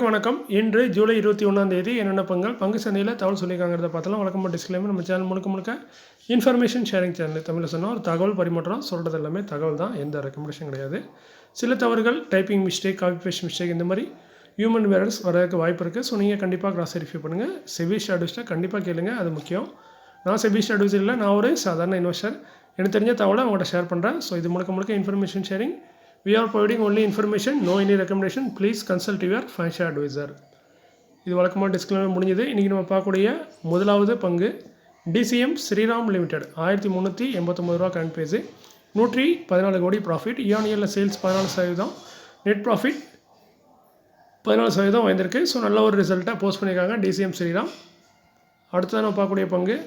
அனைவருக்கும் வணக்கம். இன்று ஜூலை 21ஆம் தேதி என்னென்ன பங்கு சந்தையில் தகவல் சொல்லியிருக்காங்கிறத பார்த்தலாம். வழக்கமாக டிஸ்க்ளைமர், நம்ம சேனல் முழுக்க இன்ஃபர்மேஷன் ஷேரிங் சேனல். தமிழில் சொன்னால் ஒரு தகவல் பரிமாற்றம், சொல்கிறது எல்லாமே தகவல் தான், எந்த ரெக்கமெண்டேஷன் கிடையாது. சில தவறுகள், typing mistake, copy paste mistake, இந்த மாதிரி ஹியூமன் எரர்ஸ் வரதுக்கு வாய்ப்பு இருக்குது. ஸோ நீங்கள் கண்டிப்பாக கிராஸ் வெரிஃபை பண்ணுங்கள். செபி அட்வைஸ்ட்டை கண்டிப்பாக கேளுங்க, அது முக்கியம். நான் செபி அட்வைஸ் இல்லை, நான் ஒரு சாதாரண இன்வெஸ்டர். எனக்கு தெரிஞ்ச தகவலை அவங்கள்ட்ட ஷேர் பண்ணுறேன். ஸோ இது முழுக்க information sharing. We are providing only information, no any recommendation. Please consult your financial advisor. இது வழக்கமாக டிஸ்க்ளைமர் முடிஞ்சது. இன்றைக்கி நம்ம பார்க்கக்கூடிய முதலாவது பங்கு டிசிஎம் ஸ்ரீராம் லிமிடெட். 1389 ரூபா கரண்ட் பேஸு, 114 கோடி ப்ராஃபிட். இயர்ல சேல்ஸ் 14%, நெட் ப்ராஃபிட் 14% வந்திருக்கு. ஸோ நல்ல ஒரு ரிசல்ட்டாக போஸ்ட் பண்ணியிருக்காங்க டிசிஎம் ஸ்ரீராம். அடுத்ததான் நம்ம பார்க்கக்கூடிய பங்கு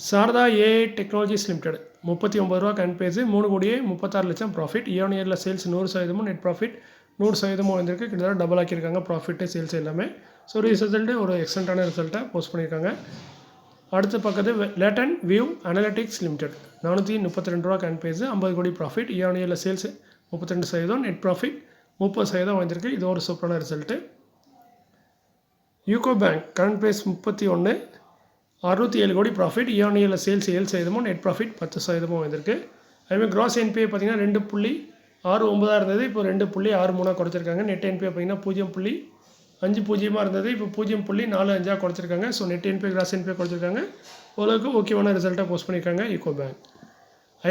சாரதா ஏஐ டெக்னாலஜிஸ் லிமிடெட். 39 ரூபா கரண்ட் பேஸு, 3 கோடியே 36 லட்சம் ப்ராஃபிட். இயர்ல சேல்ஸ் 100%, நெட் ப்ராஃபிட் 100% வந்திருக்கு. கிட்டத்தட்ட டபுள் ஆக்கியிருக்காங்க ப்ராஃபிட்டு, சேல்ஸ் எல்லாமே. ஸோ ரிசல்ட்டு ஒரு எக்ஸலண்ட்டான ரிசல்ட்டாக போஸ்ட் பண்ணியிருக்காங்க. அடுத்த பக்கத்து லேட்டன் வியூ அனலிட்டிக்ஸ் லிமிடெட். 432 ரூபா கரண்ட் பேஸு, 50 கோடி ப்ராஃபிட். இயர்ல சேல்ஸ் 32%, நெட் ப்ராஃபிட் 30% வந்திருக்கு. இது ஒரு சூப்பரான result. UCO bank current base 31, 67 கோடி ப்ராஃபிட். இயர்ல சேல்ஸ் 7%, நெட் ப்ராஃபிட் 10% வந்திருக்கு. அதுமாதிரி கிராஸ் என்பிஐ பார்த்தீங்கன்னா 2.69 இருந்தது, இப்போ 2.63 குறைச்சிருக்காங்க. நெட் என்பிஐ பார்த்தீங்கன்னா 0.50 இருந்தது, இப்போ 0.45 குறைச்சிருக்காங்க. So net NPA gross NPA குறைச்சிருக்காங்க. ஓரளவுக்கு ஓகேவான ரிசல்ட்டாக போஸ்ட் பண்ணியிருக்காங்க யூகோ பேங்க்.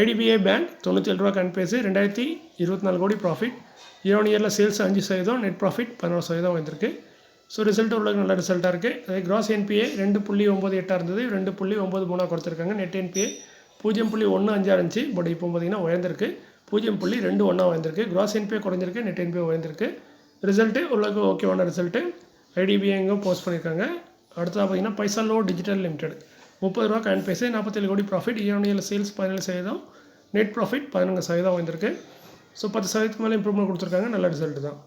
ஐடிபிஐ பேங்க் 97 ரூபா கரண்ட் பேஸு, 2024 கோடி ப்ராஃபிட். இயர்ல சேல்ஸ் 5%, நெட் ப்ராஃபிட் 16% வந்திருக்கு. ஸோ ரிசல்ட் உள்ள நல்ல ரிசல்ட்டாக இருக்குது. அதே கிராஸ் என்பிஏ 2.98 இருந்தது, 2.93 குறைச்சிருக்காங்க. நெட் என்பிஏ 0.15 இருந்துச்சு, பட் இப்போ பார்த்தீங்கன்னா உயர்ந்திருக்கு, 0.21 வந்திருக்கு. கிராஸ் என்பிஏ குறைஞ்சிருக்கு, நெட் என்பிஏ உயர்ந்திருக்கு. ரிசல்ட்டு உள்ளக்கு ஓகேவான ரிசல்ட்டு ஐடிபிஐங்கும் போஸ்ட் பண்ணியிருக்காங்க. அடுத்ததாக பார்த்தீங்கன்னா பைசாலோ டிஜிட்டல் லிமிடெட். 30 ரூபா கரண்ட் பேஸு, 47 கோடி ப்ராஃபிட். இயர்ல சேல்ஸ் 17%, நெட் ப்ராஃபிட் 11% வந்திருக்கு. ஸோ 10% மேலே இம்ப்ரூவ்மெண்ட் கொடுத்துருக்காங்க, நல்ல ரிசல்ட்டு தான்.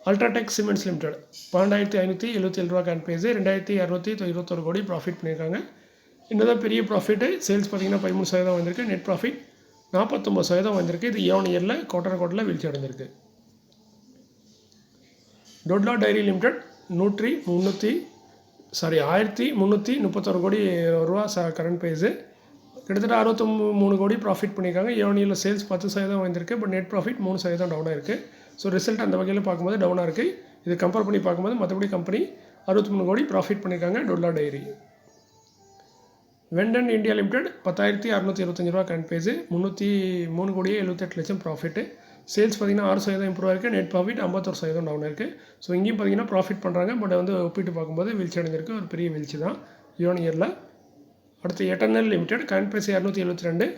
UltraTech cements limited. 12,577 ரூபா கரண்ட் பேஸு, 2,621 கோடி ப்ராஃபிட் பண்ணியிருக்காங்க. இன்னும் பெரிய ப்ராஃபிட்டு. சேல்ஸ் பார்த்தீங்கன்னா 13% வந்திருக்கு, நெட் ப்ராஃபிட் 49% வந்திருக்கு. இது இயர்ல குவார்ட்டரில் வீழ்ச்சி அடைஞ்சிருக்கு. டொட்லா டைரி லிமிடெட் 1,331 கோடி ரூபா கரண்ட் பேஸு, கிட்டத்தட்ட 63 கோடி ப்ராஃபிட் பண்ணியிருக்காங்க. இயர்ல சேல்ஸ் 10% வந்திருக்கு, பட் நெட் ப்ராஃபிட் 3% டவுனாக இருக்குது. ஸோ ரிசல்ட் அந்த வகையில் பார்க்கும்போது டவுனாக இருக்குது. இது கம்பேர் பண்ணி பார்க்கும்போது மற்றபடி கம்பெனி 63 கோடி ப்ராஃபிட் பண்ணியிருக்காங்க டொட்லா டைரி. வெண்டன் இந்தியா லிமிடெட் 10,625 ரூபா கரண்ட் பேஸு, 303 கோடியே 78 லட்சம் ப்ராஃபிட்டு. சேல்ஸ் பார்த்தீங்கன்னா 6% இம்ப்ரூவ் ஆயிருக்கு, நெட் ப்ராஃபிட் 51% டவுன் இருக்குது. ஸோ இங்கேயும் பார்த்தீங்கன்னா ப்ராஃபிட் பண்ணுறாங்க, பட் ஒப்பிட்டு பார்க்கும்போது வீழ்ச்சி அடைஞ்சிருக்கு, ஒரு பெரிய வீழ்ச்சி தான் இயர்ல. அடுத்து எட்டர்னல் லிமிடெட் கரண்ட் பேஸ் 272,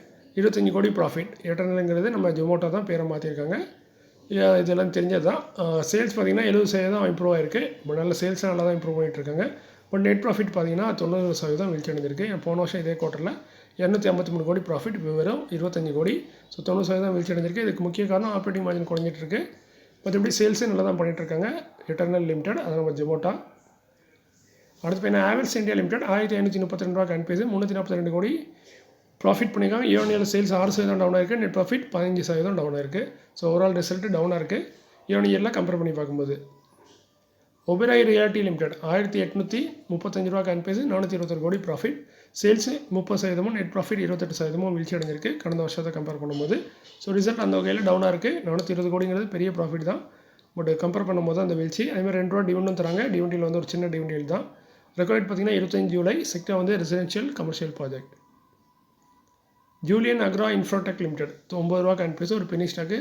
25 கோடி ப்ராஃபிட். எட்டர்னலுங்கிறது நம்ம ஜொமோட்டோ தான் பேரை மாற்றிருக்காங்க, இதெல்லாம் தெரிஞ்சது தான். சேல்ஸ் பார்த்திங்கன்னா 70% இம்ப்ரூவ் ஆகிருக்கு, பட் நல்ல சேல்ஸ் நல்லா தான் இம்ப்ரூவ் பண்ணிகிட்ருக்காங்க. பட் நெட் ப்ராஃபிட் பார்த்திங்கன்னா 90% வீழ்ச்சி அடைஞ்சிருக்கு. போன வருஷம் இதே குவார்ட்டரில் 253 கோடி ப்ராஃபிட், இப்போ வெறும் 25 கோடி. ஸோ 90% வீழ்ச்சி அடைஞ்சிருக்கு. இதுக்கு முக்கிய காரணம் ஆப்ரேட்டிங் மார்ஜின் குறைஞ்சிட்ருக்கு, மற்றபடி சேல்ஸே நல்லா தான் பண்ணிகிட்ருக்காங்க எட்டர்னல் லிமிடெட், அது நம்ம ஜொமோட்டோ. அடுத்து பார்த்தீங்கன்னா ஹேவல்ஸ் இந்தியா லிமிடெட் 1532 ரூபா கரண்ட் பேஸு, 342 கோடி ப்ராஃபிட் பண்ணியிருக்காங்க. இயர்ல சேல்ஸ் 6% டவுனாக இருக்குது, நெட் ப்ராஃபிட் 15% டவுனாக இருக்குது. ஸோ ஓவரால் ரிசல்ட்டு டவுனாக இருக்குது இயர்ல கம்பேர் பண்ணி பார்க்கும்போது. ஒபெராய் ரியாலிட்டி லிமிடெட் 1835 ரூபா கரண்ட் பேஸு, 421 கோடி ப்ராஃபிட். சேல்ஸ் 30%, நெட் ப்ராஃபிட் 28% வீழ்ச்சி அடைஞ்சிருக்கு கடந்த வருஷத்தை கம்பேர் பண்ணும்போது. ஸோ ரிசல்ட் அந்த வகையில் டவுனாக இருக்குது. 420 கோடிங்கிறது பெரிய ப்ராஃபிட் தான், பட் கம்பேர் பண்ணும்போது அந்த வீழ்ச்சி. அதேமாதிரி 2 ரூபா டிவிடெண்ட் தராங்க. டிவிடெண்டில் ஒரு சின்ன டிவிடெண்ட் தான். ரெக்கார்ட் பார்த்தீங்கன்னா 25 July. Sector residential commercial project. Julian Accra Infratech limited 90 ரூபா கரண்ட் பேஸு, ஒரு பெனி ஸ்டாக்கு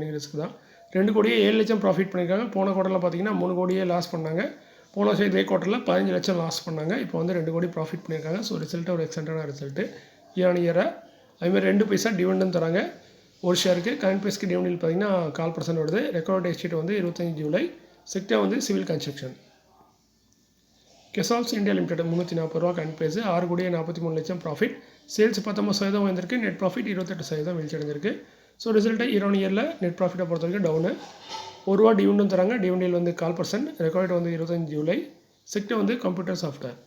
நீங்கள் ரிஸ்க் தான். 2 கோடியே 7 லட்சம் ப்ராஃபிட் பண்ணியிருக்காங்க. போன குவார்ட்டரில் பார்த்தீங்கன்னா 3 கோடியே லாஸ் பண்ணாங்க. போன வருஷம் இதே குவார்ட்டரில் 15 லட்சம் லாஸ் பண்ணாங்க. இப்போ 2 கோடி ப்ராஃபிட் பண்ணியிருக்காங்க. ஸோ ரிசல்ட்டு ஒரு எக்ஸலண்ட்டான ரிசல்ட்டு இயராக. அதுமாதிரி 2 பைசா டிவிடெண்ட் தராங்க ஒரு ஷேருக்கு. கரண்ட் பேஸ்க்கு டிவிடெண்ட் பார்த்தீங்கன்னா 4% வருது. Record date 25 July. Sector civil construction. கெசால்ஸ் இந்தியா லிமிடெட் 340 ரூபா கரண்ட் பேஸு, 6 கோடியே 43 லட்சம் ப்ராஃபிட். சேல்ஸ் 19% வந்திருக்கு, நெட் ப்ராஃபிட் 28% வீழ்ச்சி அடைஞ்சிருக்கு. ஸோ ரிசல்ட்டு இயர்ல நெட் ப்ராஃபிட்டை பொறுத்த வரைக்கும் டவுனு. 1 ரூபா டிவிடெண்ட் தராங்க. Dividend 4%. Record 25 July. Sector computer software.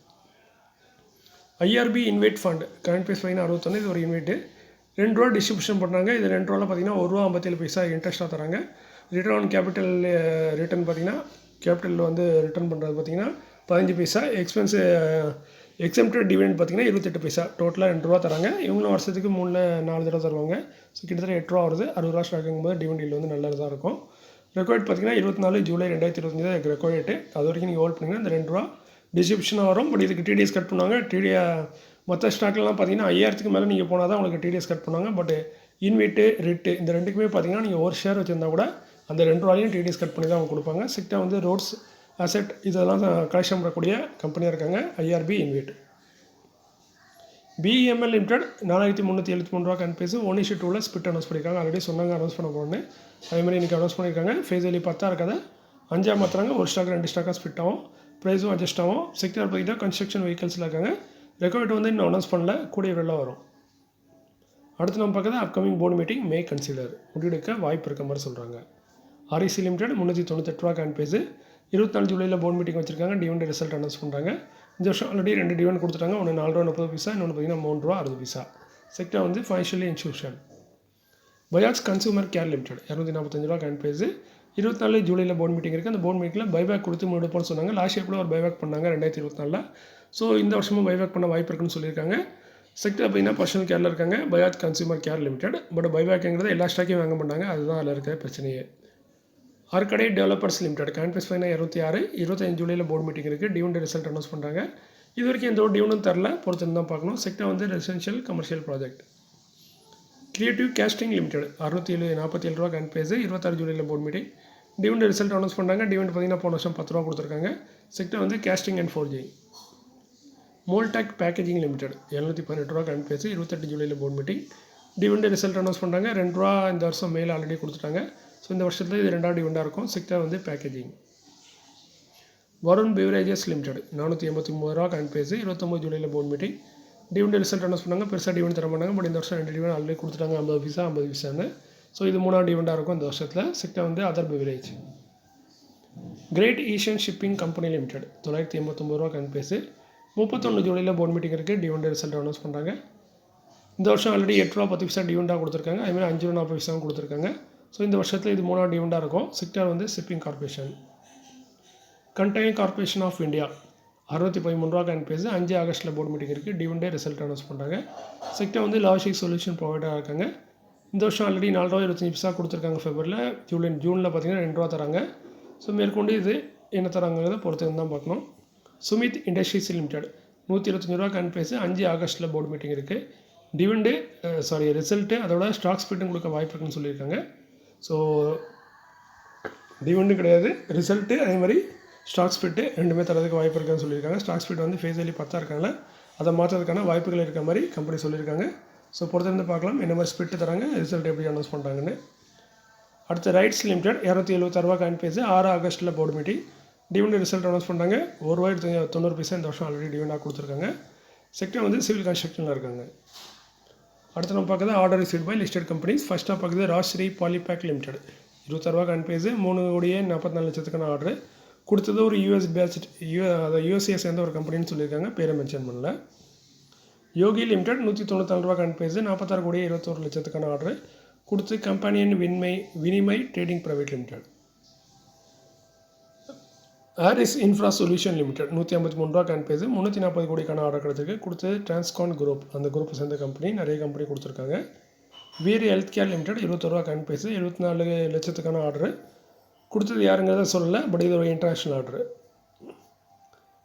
IRB InvIT fund current base பார்த்தீங்கன்னா 61, இது ஒரு இன்வைட்டு. 2 ரூபா டிஸ்ட்ரிபியூஷன் பண்ணுறாங்க. இது 2 ரூபாவில் பார்த்தீங்கன்னா 1 ரூபா 57 பைசா இன்ட்ரெஸ்ட்டாக தராங்க. ரிட்டர்ன் ஆன் கேபிட்டல் ரிட்டர்ன் பார்த்தீங்கன்னா கேபிட்டலில் வந்து ரிட்டர்ன் பண்ணுறது பார்த்திங்கன்னா 15 பைசா, எக்ஸம்ப்டட் டிவிடெண்ட் பார்த்திங்கன்னா 28 பைசா, டோட்டலாக 2 ரூபா தராங்க. இவங்களும் வருஷத்துக்கு 4 தடவை தருவாங்க. ஸோ கிட்டத்தட்ட 8 ரூபா வருது. 60 ரூபா ஸ்டாக்குங்கும் போது டிவிடெண்ட் வந்து நல்லதாக இருக்கும். ரெக்கார்ட் பார்த்திங்கன்னா 24 ஜூலை 2025 தான் ரெக்கார்ட் டேட்டு. அது வரைக்கும் நீங்கள் ஹோல்ட் பண்ணிங்கன்னா இந்த 2 ரூபா டிஸ்ட்ரிபியூஷனாக வரும். பட் இதுக்கு டிடிஎஸ் கட் பண்ணுவாங்க. மற்ற ஸ்டாக்லாம் பார்த்தீங்கன்னா 5000க்கு மேலே நீங்கள் போனால் தான் உங்களுக்கு டிடிஎஸ் கட் பண்ணுவாங்க. பட் இன்விட்டு ரிட்டு இந்த ரெண்டுக்குமே பார்த்தீங்கன்னா நீங்கள் ஒரு ஷேர் வச்சுருந்தா கூட அந்த 2 ரூபாயும் டிடிஎஸ் கட் பண்ணி தான் அவங்க கொடுப்பாங்க. செக்டா வந்து ரோட்ஸ் அசெட் இதெல்லாம் கலெக்ஷன் பண்ணக்கூடிய கம்பெனியாக இருக்காங்க. IRB InvIT. பிஎம்எல் லிமிடெட் 4373 ரூபா கன்பேஸு 1:2 ஸ்பிட் அனௌன்ஸ் பண்ணியிருக்காங்க. ஆல்ரெடி சொன்னாங்க அனௌன்ஸ் பண்ண போகணுன்னு. அதேமாதிரி இன்றைக்கி அனௌன்ஸ் பண்ணியிருக்காங்க. ஃபேஸ் வேல்யூ 10 இருக்காது, 5 மாற்றுறாங்க. ஒரு ஸ்டாக் 2 ஸ்டாக்காக ஸ்பிட் ஆகும். ப்ரைஸும் அட்ஜஸ்ட் ஆகும். செக்டர் பார்த்திங்கன்னா கன்ஸ்ட்ரக்ஷன் வெஹிக்கல்ஸில் இருக்காங்க. ரெக்கார்ட் வந்து இன்னும் அனௌன்ஸ் பண்ணல, கூடிய விரைவில் வரும். அடுத்து நம்ம பார்க்குறது அப்கமிங் போர்டு மீட்டிங் மே கன்சிடர் முடிவெடுக்க வாய்ப்பு இருக்க மாதிரி சொல்கிறாங்க. ஆர்இசி லிமிடெட் 398 ரூபா கன்பேஸு 24 ஜூலையில் போர்டு மீட்டிங் வச்சுருக்காங்க. டிவிடெண்ட் ரிசல்ட் அனௌன்ஸ் பண்ணுறாங்க. இந்த வருஷம் ஆல்ரெடி 2 டிவிடெண்ட் கொடுத்துட்டாங்க. ஒன்று 4 ரூபா 30 பைசா, இன்னொன்று பார்த்திங்கன்னா 3 ரூபா 60 பைசா. செக்டர் வந்து financially institution. Bajaj consumer care limited 245 ரூபா கன்பேஸு 24 ஜூலையில் போர்டு மீட்டிங் இருக்குது. அந்த போர்டு மீட்டிங்கில் பைபேக் கொடுத்து முன்னெடுப்போம்னு சொன்னாங்க. லாஸ்ட் இயர் கூட ஒரு பைபேக் பண்ணாங்க 2024. ஸோ இந்த வருஷமும் பைபேக் பண்ண வாய்ப்பு இருக்குன்னு சொல்லியிருக்காங்க. செக்டர் பார்த்திங்கன்னா பர்சனல் கேரில் இருக்காங்க. Bajaj consumer care limited. But பைபேக்குங்கிறது எல்லா ஸ்டாக்கையும் வாங்க மாட்டாங்க. அதுதான் அதில் இருக்கிற பிரச்சனையே. ஆர்கடே டெவலப்பர்ஸ் லிமிடெட் கேன்பேஸ் ஃபைனா 26 25 ஜூலையில் போர்டு மீட்டிங் இருக்குது. டிவிடெண்ட் ரிசல்ட் அனௌன்ஸ் பண்ணுறாங்க. இது வரைக்கும் எந்த ஒரு டிவிடெண்டும் தரல, பொறுத்து தான் பார்க்கணும். செக்டர் வந்து residential commercial project. Creative casting limited 647 ரூபா கேன்பேஸு 26 ஜூலையில் board meeting. Dividend result announce பண்ணுறாங்க. டிவிடெண்ட் பார்த்திங்கன்னா போன வருஷம் 10 ரூபா கொடுத்துருக்காங்க. செக்டர் வந்து casting and forging. Moldtek packaging limited 718 ரூபா கன்பேஸு 28 ஜூலையில் board meeting. Dividend result announce பண்ணுறாங்க. 2 ரூபா இந்த வருஷம் மேலே ஆல்ரெடி கொடுத்துட்டாங்க. ஸோ இந்த வருஷத்தில் இது 2வது டிவிடெண்டாக இருக்கும். செக்டர் வந்து பேக்கேஜிங். வருண் பிவரேஜஸ் லிமிடெட் 483 ரூபா கன்பேஸு 29 ஜூலையில் board meeting. Dividend result announce பண்ணாங்க. பெருசாக டிவிடெண்ட் தர மாட்டாங்க. பட் இந்த வருஷம் 2 டிவிடெண்ட் ஆல்ரெடி கொடுத்துட்டாங்க. 50 பைசா 50 பைசான்னு. ஸோ இது 3வது டிவிடெண்டாக இருக்கும் இந்த வருஷத்தில். செக்டர் வந்து other beverage. Great eastern shipping company limited 989 ரூபா கன்பேஸு 31 ஜூலையில் போர்டு மீட்டிங் இருக்குது. டிவிடெண்ட் ரிசல்ட் அனௌன்ஸ் பண்ணுறாங்க. இந்த வருஷம் ஆல்ரெடி 8 ரூபா 10 பைசா டிவிடெண்டாக கொடுத்துருக்காங்க. அதுமாதிரி 5 ரூபா 40 பைசாவும் கொடுத்துருக்காங்க. ஸோ இந்த வருஷத்தில் இது 3வது டிவிடெண்டாக இருக்கும். செக்டர் வந்து shipping corporation. Container corporation of India 613 ரூபா கன்பேஸு 5 ஆகஸ்ட்டில் போர்டு மீட்டிங் இருக்குது. டிவிடெண்ட் ரிசல்ட் அனௌன்ஸ் பண்ணுறாங்க. செக்டர் வந்து லாஜிக் சொல்யூஷன் ப்ரொவைடராக இருக்காங்க. இந்த வருஷம் ஆல்ரெடி 4 ரூபா 25 பைசா கொடுத்துருக்காங்க ஃபெப்ரவரியில். ஜூனில் பார்த்திங்கன்னா 2 ரூபா தராங்க. ஸோ மேற்கொண்டு இது என்ன தராங்கிறத பொறுத்து தான் பார்க்கணும். சுமித் இண்டஸ்ட்ரீஸ் லிமிடெட் 125 ரூபா கன்பேஸு 5 ஆகஸ்ட்டில் போர்டு மீட்டிங் இருக்குது. டிவிடெண்டு ரிசல்ட்டு அதோட ஸ்டாக் ஸ்பிட்டும் கொடுக்க வாய்ப்பு இருக்குன்னு சொல்லியிருக்காங்க. ஸோ டிவிடெண்டும் கிடையாது, ரிசல்ட்டு அதே மாதிரி ஸ்டாக் ஸ்பிட்டு ரெண்டுமே தரதுக்கு வாய்ப்பு இருக்குன்னு சொல்லியிருக்காங்க. ஸ்டாக் ஸ்பிட் வந்து ஃபேஸ் வேல்யூ 10 இருக்காங்க. அதை மாற்றுறதுக்கான வாய்ப்புகள் இருக்க மாதிரி கம்பெனி சொல்லியிருக்காங்க. ஸோ பொறுத்திருந்து பார்க்கலாம் என்ன மாதிரி ஸ்பிட்டு தராங்க, ரிசல்ட் எப்படி அனௌன்ஸ் பண்ணுறாங்கன்னு. அடுத்து ரைட்ஸ் லிமிடெட் 276 ரூபா கன்பேஸு 6 ஆகஸ்ட்டில் board meeting. Dividend result announce பண்ணுறாங்க. 1 ரூபாய் 90 பைசா இந்த வருஷம் ஆல்ரெடி டிவிடெண்டாக கொடுத்துருக்காங்க. செக்டர் வந்து சிவில் கன்ஸ்ட்ரக்ஷனில் இருக்காங்க. அடுத்து நம்ம பார்க்குறது order received by listed companies. ஃபஸ்ட்டாக பார்க்குறது ராஜ்ஸ்ரீ பாலிபேக் லிமிடெட் 26 ரூபா கன்பேஸு 3,44 லட்சத்துக்கான ஆர்டர் கொடுத்தது. ஒரு யூஎஸ்ஏ சேர்ந்த ஒரு கம்பெனின்னு சொல்லியிருக்காங்க, பேரை மென்ஷன் பண்ணல. யோகி லிமிடெட் 194 ரூபா கன்பேஸு 46,21 லட்சத்துக்கான ஆர்டர் கொடுத்து. கம்பெனியின் வினிமை trading private limited. Aris infra solution limited 153 ரூபா கன்பேஸு 340 கோடிக்கான ஆர்டர் கிடச்சிருக்கு கொடுத்து. டிரான்ஸ்கான் குரூப் அந்த குரூப்பை சேர்ந்த கம்பெனி நிறைய கம்பெனி கொடுத்துருக்காங்க. வீர் ஹெல்த் கேர் லிமிடெட் 21 ரூபா கன்பேஸு 74 லட்சத்துக்கான ஆர்டர் கொடுத்தது. யாருங்கிறத சொல்லலை, பட் இது ஒரு international order.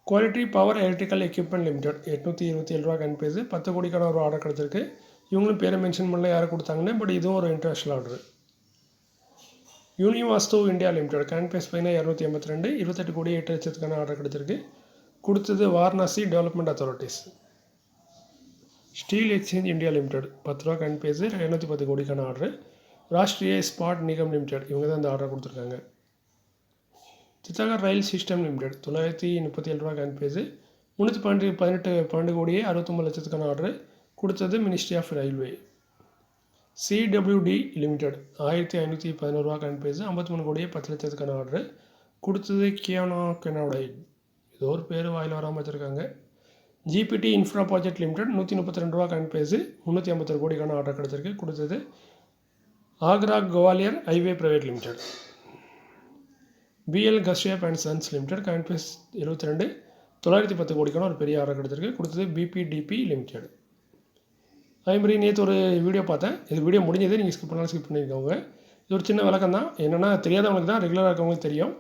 Quality power electrical equipment limited 827 ரூபா கன்பேஸு 10 கோடிக்கான ஒரு ஆர்டர் கிடச்சிருக்கு. இவங்களும் பேரை மென்ஷன் பண்ணல யாரை கொடுத்தாங்கன்னு, பட் இதுவும் ஒரு international order. Univastu India limited கேன்பேஸ் பைனா 282 28 கோடி 8 லட்சத்துக்கான ஆர்டர் கிடச்சிருக்கு கொடுத்தது. Varanasi development authorities. Steel exchange India limited 10 ரூபா கன்பேஸு 210 கோடிக்கான ஆர்டர். ராஷ்ட்ரிய ஸ்பாட் நிகம் லிமிடெட் இவங்க தான் இந்த ஆர்டர் கொடுத்துருக்காங்க. சித்தாகர் ரயில் சிஸ்டம் லிமிடெட் 937 ரூபா கன்பேஸு 318 கோடியே 69 லட்சத்துக்கான ஆர்டர் கொடுத்தது. Ministry of railway. CWD limited 1511 ரூபா கன்பேஸு 53 கோடியே 10 லட்சத்துக்கான ஆர்டர் கொடுத்தது. கியானோ கெனாடைட் ஏதோ ஒரு பேர் வாயில் வராமல் வச்சுருக்காங்க. ஜிபிடி இன்ஃப்ரா ப்ராஜெக்ட் லிமிடெட் 132 ரூபா கன்பேஸு 351 கோடிக்கான ஆர்டர் கிடச்சிருக்கு கொடுத்தது. Agra Gwalior highway private limited. PL Kashyap and sons limited காயின் ப்ரைஸ் 72 910 கோடிக்கான ஒரு பெரிய ஆர்டர் எடுத்திருக்கு. கொடுத்தது பிபிடிபி லிமிடெட். அதேமாதிரி நேற்று ஒரு வீடியோ பார்த்தேன். இது வீடியோ முடிஞ்சது, நீங்கள் ஸ்கிப் பண்ணாலும் ஸ்கிப் பண்ணியிருக்கவங்க. இது ஒரு சின்ன விளக்கம் தான். என்னென்னா தெரியாதவங்களுக்கு தான், ரெகுலராக இருக்கவங்களுக்கு தெரியும்.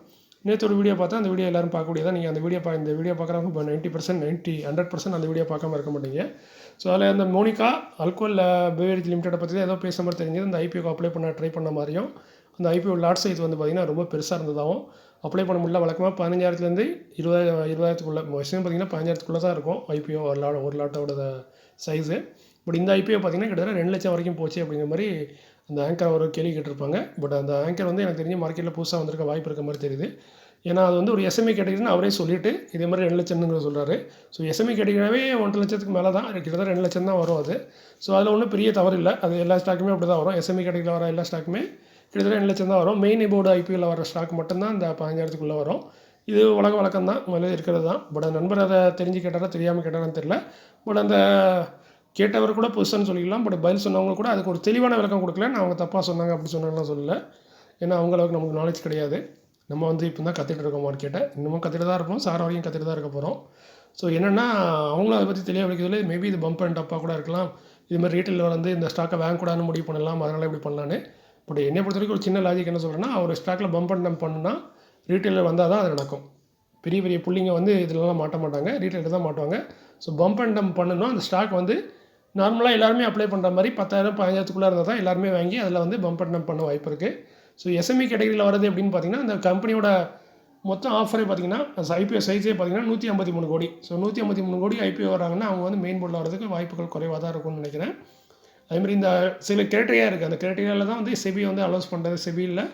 நேற்று ஒரு வீடியோ பார்த்தா அந்த வீடியோ எல்லோரும் பார்க்கக்கூடியதான். நீங்கள் அந்த இந்த வீடியோ பார்க்குறவங்க இப்போ 100% அந்த வீடியோ பார்க்காம இருக்க மாட்டீங்க. ஸோ அதில் அந்த மோனிகா ஆல்கோஹால் பெவரேஜ் லிமிட்டை பற்றி தான் ஏதோ பேசுகிற மாதிரி தெரிஞ்சது. அந்த ஐபிஓக்கு அப்ளை பண்ண ட்ரை பண்ண மாதிரியும், அந்த ஐபிஓ லாட் சைஸ் வந்து பார்த்திங்கன்னா ரொம்ப பெருசாக இருந்ததாகவும், அப்ளை பண்ண முடியல. வழக்கமாக 15,000 20,000க்குள்ளே மேக்ஸிமம் பார்த்திங்கன்னா 15,000க்குள்ளே தான் இருக்கும் ஐபிஓ ஒரு லாட்டோட சைஸு. பட் இந்த ஐபிஓ பார்த்திங்கன்னா கிட்டத்தட்ட 2 லட்சம் வரைக்கும் போச்சு அப்படிங்கிற மாதிரி அந்த ஆங்கர் ஒரு கேள்வி கேட்டிருப்பாங்க. பட் அந்த ஆங்கர் வந்து எனக்கு தெரிஞ்ச மார்க்கெட்டில் புதுசாக வந்திருக்க வாய்ப்பு இருக்க மாதிரி தெரியுது. ஏன்னா அது வந்து ஒரு எஸ்எம்இ கேட்டகரின்னு அவரே சொல்லிவிட்டு இதே மாதிரி 2 லட்சம்னு சொல்கிறாரு. ஸோ எஸ்எம்இ கேட்டகரினாவே 1.5 லட்சத்துக்கு மேலே தான், கிட்டத்தட்ட 2 லட்சம் தான் வரும் அது. ஸோ அதில் ஒன்றும் பெரிய தவறு இல்லை. அது எல்லா ஸ்டாக்குமே அப்படி தான் வரும். எஸ்எம்இ கேட்டகரியில் வர எல்லா ஸ்டாக்குமே கிட்டத்தட்ட 2 லட்சம் தான் வரும். மெயின் போர்டு ஐபிஎல்ல வர ஸ்டாக் மட்டும்தான் இந்த 15,000க்குள்ளே வரும். இது வழக்கம் தான், முதல்ல இருக்கிறது தான். பட் அந்த நண்பர் அதை தெரிஞ்சு கேட்டாரா தெரியாமல் கேட்டாரான்னு தெரியல. பட் அந்த கேட்டவர் கூட புதுசான்னு சொல்லிக்கலாம். பட் பதில் சொன்னவங்க கூட அதுக்கு ஒரு தெளிவான விளக்கம் கொடுக்கல. நான் அவங்க தப்பாக சொன்னாங்க அப்படி சொன்னாங்கலாம் சொல்லலை. ஏன்னா அவங்களுக்கு நமக்கு நாலேஜ் கிடையாது. நம்ம வந்து இப்போ தான் கற்றுட்டு இருக்கோம் மார்க்கெட்டை. இன்னமும் கற்றுட்டு தான் இருப்போம், சார் வரைக்கும் கற்றுட்டு தான் இருக்க போகிறோம். ஸோ என்னென்னா அவங்களும் அதை பற்றி தெளிவாக வைக்கிறதுல மேபி இது பம்ப் அண்ட் டப்பாக கூட இருக்கலாம். இது மாதிரி ரீட்டெயிலில் வந்து இந்த ஸ்டாக்கை வாங்கக்கூடாதுன்னு முடிவு பண்ணலாம், அதனால் இப்படி பண்ணலான்னு. பட் என்னை பொறுத்த வரைக்கும் ஒரு சின்ன லாஜிக் என்ன சொல்கிறேன்னா, ஒரு ஸ்டாக்கில் பம்ப் அண்ட் டம்ப் பண்ணுன்னா ரீட்டெயிலில் வந்தால் தான் அது நடக்கும். பெரிய பெரிய புள்ளிங்க வந்து இதிலலாம் மாட்ட மாட்டாங்க, ரீட்டெயிலில் தான் மாட்டுவாங்க. ஸோ பம்ப் அண்ட் டம்ப் பண்ணணும். அந்த ஸ்டாக் வந்து நார்மலாக எல்லாருமே அப்ளை பண்ணுற மாதிரி 10,000 15,000க்குள்ளே இருந்தால் தான் எல்லாருமே வாங்கி அதில் வந்து பம்ப் அண்ட் டம்ப் பண்ண வாய்ப்பு இருக்குது. ஸோ எஸ்எம்இ கேட்டகரியில் வரது எப்படின்னு பார்த்தீங்கன்னா, அந்த கம்பெனியோட மொத்தம் ஆஃபரே பார்த்தீங்கன்னா ஐபிஓ சைஸே பார்த்தீங்கன்னா 153 கோடி. ஸோ 153 கோடி ஐபிஓ வராங்கன்னா அவங்க வந்து மெயின் போர்டில் வரதுக்கு வாய்ப்புகள் குறைவாக தான் இருக்கும்னு நினைக்கிறேன். அதேமாதிரி இந்த சில கிரைட்டீரியா இருக்குது. அந்த கிரைட்டீரியாவில் தான் வந்து செபி வந்து அலோன்ஸ் பண்ணுறது. செபியில்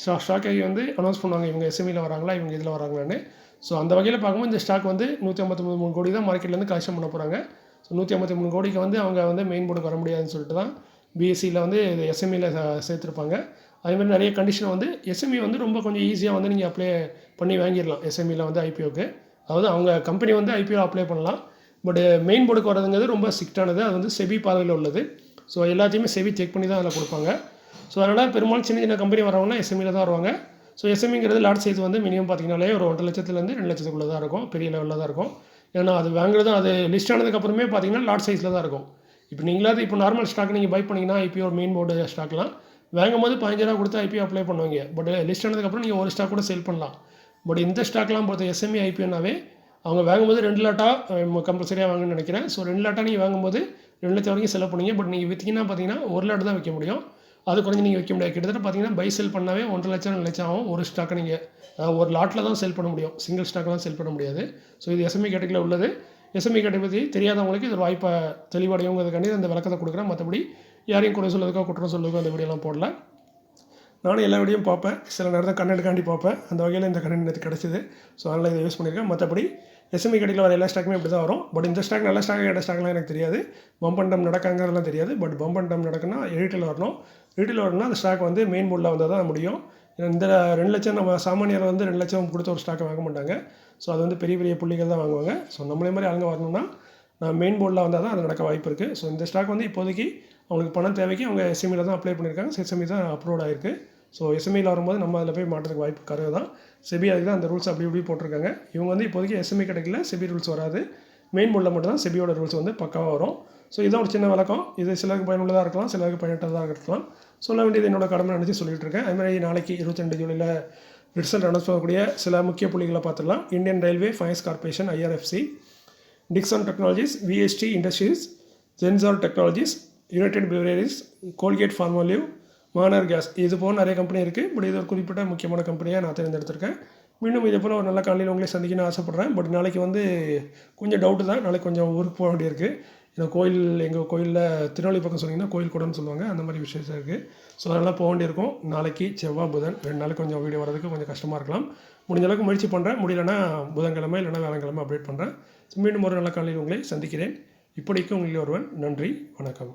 ஸ்டாக்கை வந்து அனௌன்ஸ் பண்ணுவாங்க, இவங்க எஸ்எம்இயில் வராங்களா, இவங்க இதில் வராங்களான்னு. ஸோ அந்த வகையில் பார்க்கும்போது இந்த ஸ்டாக் வந்து 153 கோடி தான் மார்க்கெட்லேருந்து கலெக்ஷன் பண்ண போகிறாங்க. ஸோ 153 கோடிக்கு வந்து அவங்க வந்து மெயின் போர்டுக்கு வர முடியாதுன்னு சொல்லிட்டு தான் பிஎஸ்சியில் வந்து எஸ்எம்இயில் சேர்த்துருப்பாங்க. அதேமாதிரி நிறைய கண்டிஷன் வந்து எஸ்எம்இ வந்து ரொம்ப கொஞ்சம் ஈஸியாக வந்து நீங்கள் அப்ளை பண்ணி வாங்கிடலாம் எஸ்எம்இயில் வந்து ஐபிஓக்கு. அதாவது அவங்க கம்பெனி வந்து ஐபிஓ அப்ளை பண்ணலாம். பட் மெயின் போர்டுக்கு வரதுங்கிறது ரொம்ப ஸ்ட்ரிக்டானது. அது வந்து செபி பார்வையில் உள்ளது. ஸோ எல்லாத்தையுமே செபி செக் பண்ணி தான் அதில் கொடுப்பாங்க. ஸோ அதனால் பெரும்பாலும் சின்ன சின்ன கம்பெனி வரவங்கன்னா எஸ்எம்இயில் தான் வருவாங்க. ஸோ எஸ்எம்இங்கிறது லாட் சைஸ் வந்து மினிமம் பார்த்திங்கனாலே ஒரு 1.5 லட்சத்துலேருந்து 2 லட்சத்துக்குள்ளே தான் இருக்கும், பெரிய லெவலில் தான் இருக்கும். ஏன்னா அது வாங்குறது அது லிஸ்ட் ஆனதுக்கப்புறமே பார்த்திங்கன்னா லாட் சைஸில் தான் இருக்கும். இப்போ நீங்களாவது இப்போ நார்மல் ஸ்டாக் நீங்கள் பை பண்ணிங்கன்னா ஐபிஓ மெயின் போர்டு ஸ்டாக்லாம் வாங்கும்போது 15,000 கொடுத்து ஐபிஓ அப்ளை பண்ணுவாங்க. பட் லிஸ்ட் ஆனதுக்கப்புறம் நீங்கள் ஒரு ஸ்டாக் கூட சேல் பண்ணலாம். பட் இந்த ஸ்டாக்லாம் பொறுத்த எஸ்எம்இ ஐபிஓனாவே அவங்க வாங்கும்போது 2 லாட்டாக கம்பல்சரியாக வாங்கணும்னு நினைக்கிறேன். ஸோ 2 லாட்டாக நீங்கள் வாங்கும்போது 2 லட்சம் வரைக்கும் செலவு பண்ணுவீங்க. பட் நீங்கள் விற்றீங்கன்னா பார்த்தீங்கன்னா 1 லாட் தான் விற்க முடியும். அது குறைஞ்சி நீங்கள் விற்க முடியாது. கிட்டத்தட்ட பார்த்தீங்கன்னா பை செல் பண்ணாவே 1.5 லட்சம் 2 லட்சம் ஆகும். ஒரு ஸ்டாக்கை நீங்கள் ஒரு லாட்டில் தான் செல் பண்ண முடியும், சிங்கிள் ஸ்டாக்லாம் செல் பண்ண முடியாது. ஸோ இது எஸ்எம்இ கேட்டகரியில் உள்ளது. எஸ்எம்இ கேட்டகரி பற்றி தெரியாதவங்களுக்கு இது வாய்ப்பை தெளிவடையுங்கிறதுக்காண்டி அந்த விளக்கத்தை கொடுக்குறேன். மற்றபடி யாரையும் குறை சொல்லுறதுக்கோ குற்றம் சொல்லுறதுக்கோ அந்த வீடியோலாம் போடல. நானும் எல்லா வீடியோவும் பார்ப்பேன், சில நேரத்தில் கண்டென்ட்காண்டி பார்ப்பேன். அந்த வகையில் இந்த கண்டென்ட் நேற்று கிடச்சிது. ஸோ அதனால் இதை யூஸ் பண்ணியிருக்கேன். மற்றபடி எஸ்எம்இ கேட்டகரியில் வர எல்லா ஸ்டாக்குமே இப்படி தான் வரும். பட் இந்த ஸ்டாக் நல்ல ஸ்டாக் கேட்ட ஸ்டாக்லாம் எனக்கு தெரியாது. பம்ப் அண்ட் டம்ப் நடக்காங்கிறதுலாம் தெரியாது. பட் பம்ப் அண்ட் டம்ப் நடக்குன்னா ரீட்டெயில் வரணும். ரீட்டெயில் வரணும்னா அந்த ஸ்டாக் வந்து மெயின் போர்டில் வந்தால் தான் முடியும். இந்த 2 லட்சம் நம்ம சாமானியர் வந்து 2 லட்சம் கொடுத்த ஒரு ஸ்டாக்கை வாங்க மாட்டாங்க. ஸோ அது வந்து பெரிய பெரிய புள்ளிகள் தான் வாங்குவாங்க. ஸோ நம்மளே மாதிரி ஆளுங்க வரணும்னா மெயின் போர்டில் வந்தால் தான் அது நடக்க வாய்ப்பு இருக்குது. ஸோ இந்த ஸ்டாக் வந்து இப்போதைக்கு அவங்களுக்கு பணம் தேவைக்கு அவங்க எஸ்எம்இயில் தான் அப்ளை பண்ணியிருக்காங்க. எஸ்எம்இ தான் அப்ரூவ் ஆகிருக்கு. ஸோ எஸ்எம்இயில் வரும்போது நம்ம அதில் போய் மாட்டுறதுக்கு வாய்ப்பு கருது தான். செபி அதுக்கு தான் அந்த ரூல்ஸ் அப்படி இப்படி போட்டிருக்காங்க. இவங்க வந்து இப்போதைக்கு எஸ்எம்இ கிடைக்கல, செபி ரூல்ஸ் வராது. மெயின் போர்டில் மட்டும் தான் செபியோட ரூல்ஸ் வந்து பக்காவாக வரும். ஸோ இதான் ஒரு சின்ன விளக்கம். இது சிலருக்கு பயனுள்ளதாக இருக்கலாம், சிலருக்கு பயனற்றதாக இருக்கலாம். சொல்ல வேண்டியது என்னோட கடமை நினச்சி சொல்லிட்டு இருக்கேன். அதுமாதிரி நாளைக்கு 22 ஜூலையில் ரிசல்ட் அனௌன்ஸ் பண்ணக்கூடிய சில முக்கிய புள்ளிகளை பார்த்துடலாம். Indian railway finance corporation IRFC, Dixon technologies, VST industries, Zensar technologies, United beverages, Colgate Palmolive, Mahanagar gas, இது போல் நிறைய கம்பெனி இருக்குது. பட் இது ஒரு குறிப்பிட்ட முக்கியமான கம்பெனியாக நான் தேர்ந்தெடுத்திருக்கேன். மீண்டும் இதே போல் ஒரு நல்ல காலையில் உங்களே சந்திக்கணும்னு ஆசைப்பட்றேன். பட் நாளைக்கு வந்து கொஞ்சம் டவுட்டு தான். நாளைக்கு கொஞ்சம் ஊருக்கு போக வேண்டியிருக்கு. ஏன்னா எங்கள் கோயிலில் திருநெல்வேலி பக்கம் சொன்னீங்கன்னா கோயில் கூடன்னு சொல்லுவாங்க, அந்த மாதிரி விசேஷம் இருக்குது. ஸோ அதெல்லாம் போக வேண்டியிருக்கும். நாளைக்கு செவ்வாய் புதன் 2 நாளைக்கு கொஞ்சம் வீடியோ வரதுக்கு கொஞ்சம் கஷ்டமாக இருக்கலாம். முடிஞ்ச அளவுக்கு முயற்சி பண்ணுறேன். முடியலன்னா புதன்கிழமை இல்லைனா வேலைக்கிழமை அப்டேட் பண்ணுறேன். மீண்டும் ஒரு நல்ல காலையில் உங்களை சந்திக்கிறேன். இப்படிக்கு உங்களில் ஒருவன். நன்றி, வணக்கம்.